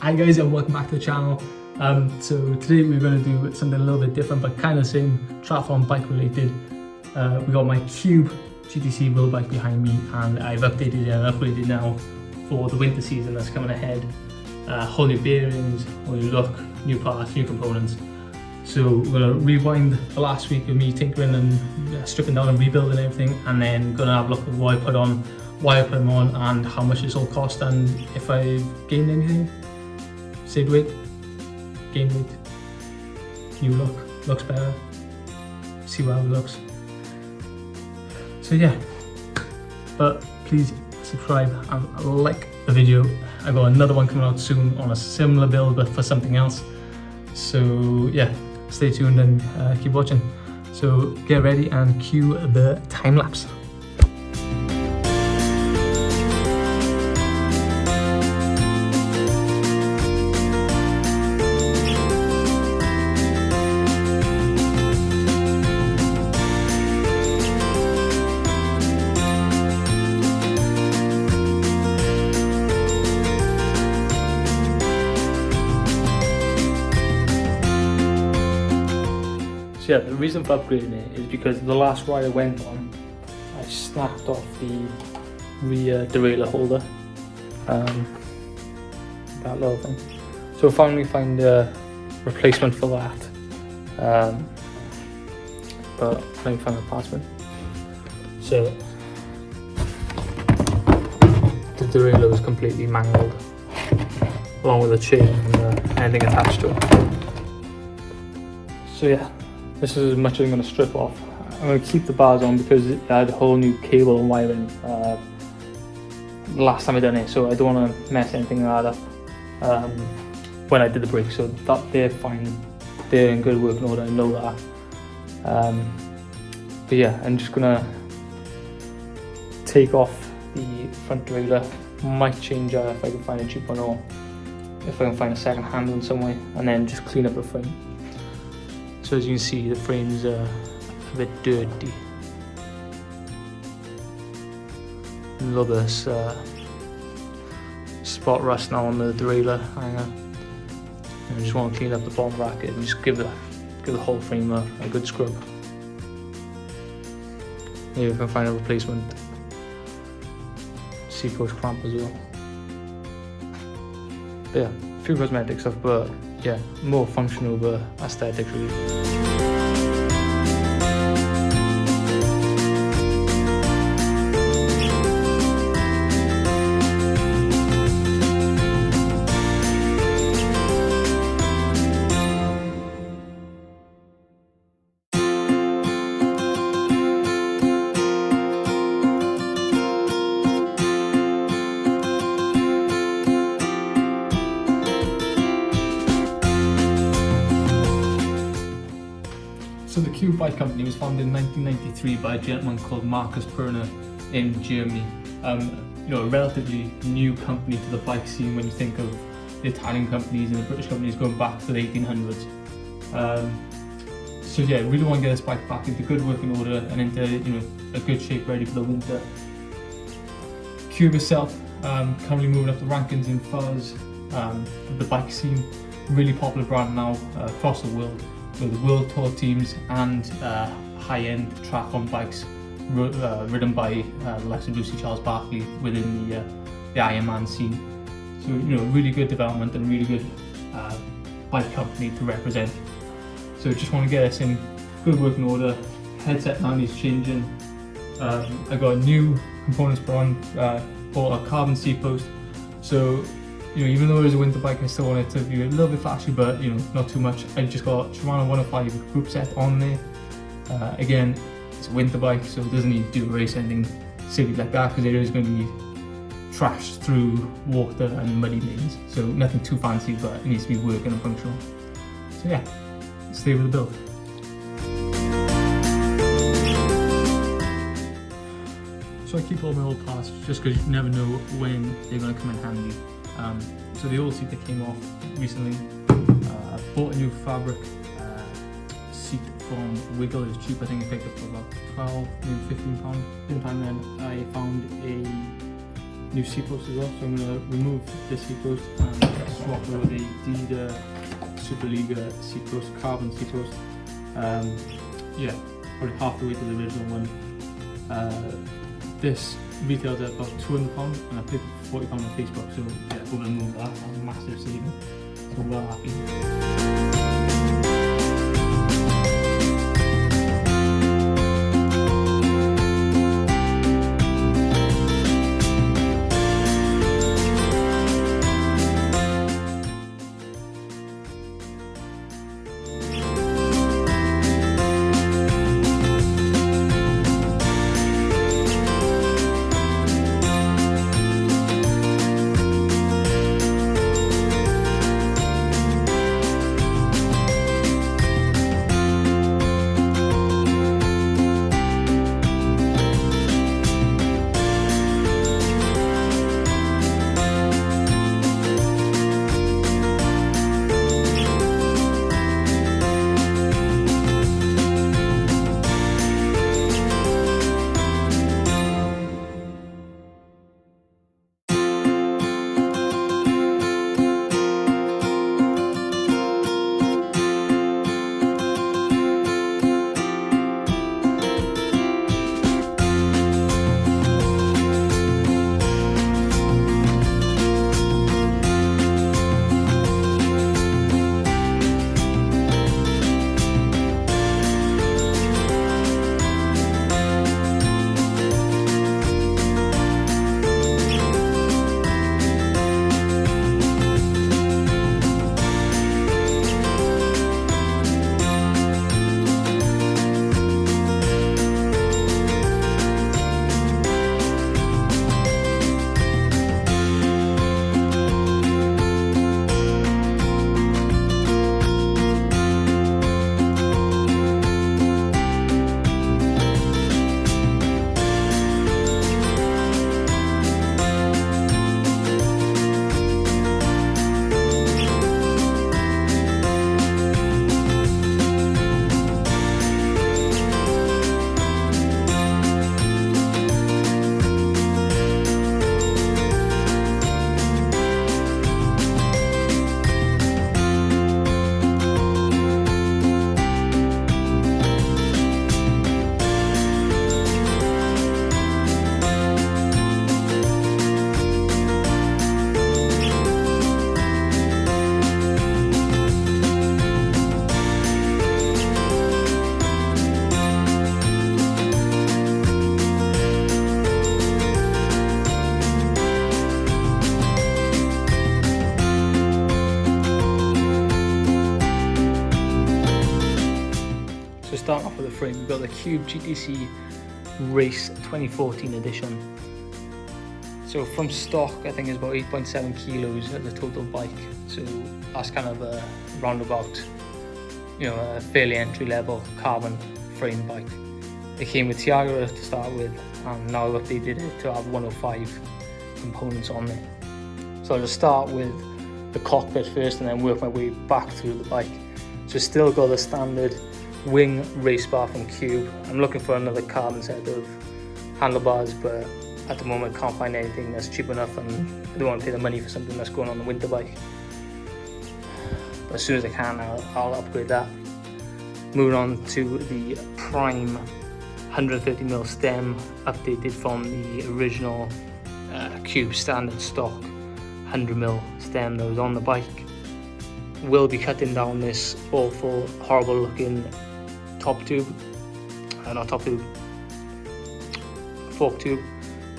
Hi guys, and welcome back to the channel. So today we're going to do something a little bit different, but kind of same triathlon bike related. We got my Cube GTC road bike behind me, and I've updated it and upgraded now for the winter season that's coming ahead. Whole new bearings, whole new look, new parts, new components. So we're going to rewind the last week of me tinkering and stripping down and rebuilding everything, and then going to have a look at what I put on, why I put them on, and how much it's all cost, and if I've gained anything, saved weight, gained weight, new look, looks better, see how it looks. So yeah, but please subscribe and like the video. I got another one coming out soon on a similar build but for something else. So yeah, stay tuned and keep watching. So get ready and cue the time lapse. So yeah, the reason for upgrading it is because the last ride I went on, I snapped off the rear derailleur holder, that little thing. So I finally found a replacement for that, but I didn't find a replacement. So the derailleur was completely mangled, along with the chain and anything attached to it. So yeah. This is as much as I'm going to strip off. I'm going to keep the bars on because it had a whole new cable and wiring the last time I done it, so I don't want to mess anything like that up when I did the brakes. So that they're fine, they're in good working order, I know that. But yeah, I'm just going to take off the front derailleur, might change if I can find a cheap one or if I can find a second hand one somewhere, and then just clean up the frame. So as you can see, the frame's a bit dirty. A little bit of spot rust now on the derailleur hanger. And I just want to clean up the bottom bracket and just give the whole frame a good scrub. Maybe I can find a replacement C-post clamp as well. But yeah, a few cosmetic stuff, but yeah, more functional over aesthetics really. So the Cube Bike Company was founded in 1993 by a gentleman called Marcus Perner in Germany. You know, a relatively new company to the bike scene when you think of the Italian companies and the British companies going back to the 1800s. So yeah, really want to get this bike back into good working order and into a good shape, ready for the winter. Cube itself currently moving up the rankings in fuzz, the bike scene, really popular brand now across the world, with the world tour teams and high-end triathlon bikes ridden by the likes of Lucy Charles Barkley within the Ironman scene. So really good development and really good bike company to represent. So just want to get us in good working order. Headset now needs changing. I got new components put on, bought a carbon seat post. So even though it is a winter bike, I still want it to be a little bit flashy, but not too much. I just got Shimano 105 group set on there. Again, it's a winter bike, so it doesn't need to do a race anything silly like that, because it is going to be trashed through water and muddy lanes. So nothing too fancy, but it needs to be working and functional. So yeah, stay with the build. So I keep all my old parts just because you never know when they're going to come in handy. So the old seat that came off recently, I bought a new fabric seat from Wiggle. It was cheap, I think I picked up for about 12, maybe £15. Same time then I found a new seat post as well, so I'm going to remove this seat post and swap over the Dida Superliga Seacoast, carbon Seacoast. Yeah, probably half the weight of the original one. This retails at about £200 and I paid £40 on Facebook, so yeah, over the moon, that's a massive saving. So I'm well happy. Starting off with the frame, we've got the Cube GTC Race 2014 edition. So from stock, I think it's about 8.7 kilos at the total bike. So that's kind of a roundabout, you know, a fairly entry level carbon frame bike. It came with Tiagra to start with, and now I've updated it to have 105 components on it. So I'll just start with the cockpit first and then work my way back through the bike. So still got the standard wing race bar from Cube. I'm looking for another carbon set of handlebars, but at the moment can't find anything that's cheap enough, and I don't want to pay the money for something that's going on the winter bike. But as soon as I can, I'll upgrade that. Moving on to the Prime 130mm stem, updated from the original Cube standard stock 100mm stem that was on the bike. Will be cutting down this awful, horrible looking fork tube,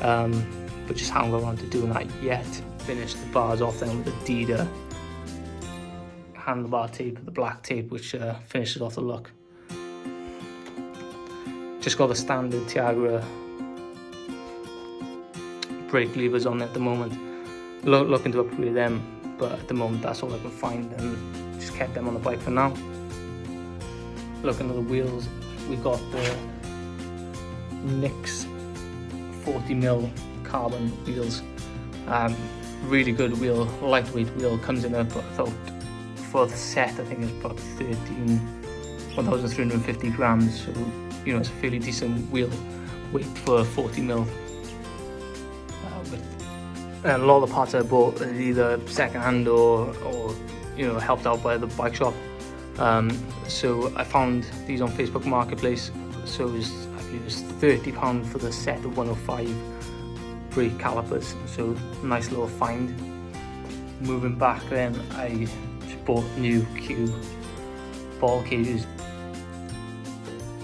but just haven't got around to doing that yet. Finished the bars off then with the Dida handlebar tape, the black tape, which finishes off the look. Just got the standard Tiagra brake levers on at the moment. Looking to upgrade them, but at the moment that's all I can find, and just kept them on the bike for now. Looking at the wheels, we got the NYX 40mm carbon wheels. Really good wheel, lightweight wheel, comes in at about, for the set I think it's about 1,350 grams, so you know it's a fairly decent wheel weight for 40mm width. And a lot of the parts I bought are either second hand or helped out by the bike shop. So I found these on Facebook Marketplace. So I believe it was £30 for the set of 105 brake calipers. So nice little find. Moving back then, I just bought new cube ball cages.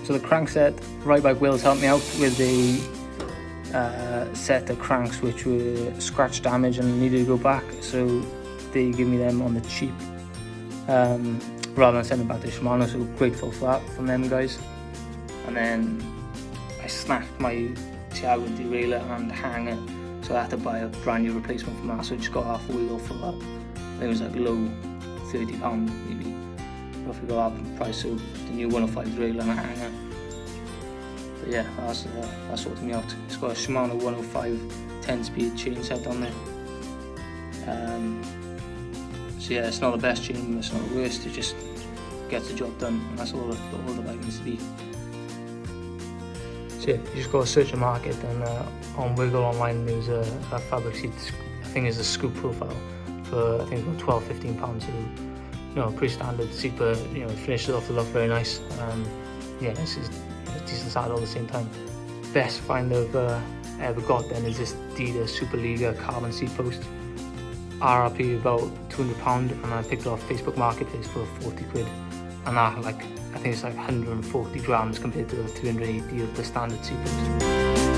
So the crank set, Right Bike Wheels helped me out with a set of cranks which were scratch damage and needed to go back. So they give me them on the cheap, rather than sending back to Shimano. So grateful for that from them guys. And then I snapped my Tiago derailleur and hanger, so I had to buy a brand new replacement for that. So I just got half a wheel for that. I think it was like low £30 maybe, roughly got that price. So the new 105 derailleur and a hanger. But yeah, that's sorted me out. It's got a Shimano 105 10-speed chain set on there. So yeah, it's not the best chain, it's not the worst. It just gets the job done, and that's all the bike needs to be. So yeah, you just got to search the market, and on Wiggle online there's a fabric seat, I think it's a scoop profile, for I think about £12–15. So pretty standard seat, but it finishes off the look very nice. Yeah, this is a decent saddle at the same time. Best find I've ever got then is this Adidas Superliga carbon seat post. RRP about £200, and I picked it off Facebook Marketplace for 40 quid. And that, I think it's like 140 grams compared to the 280 of the standard seat post.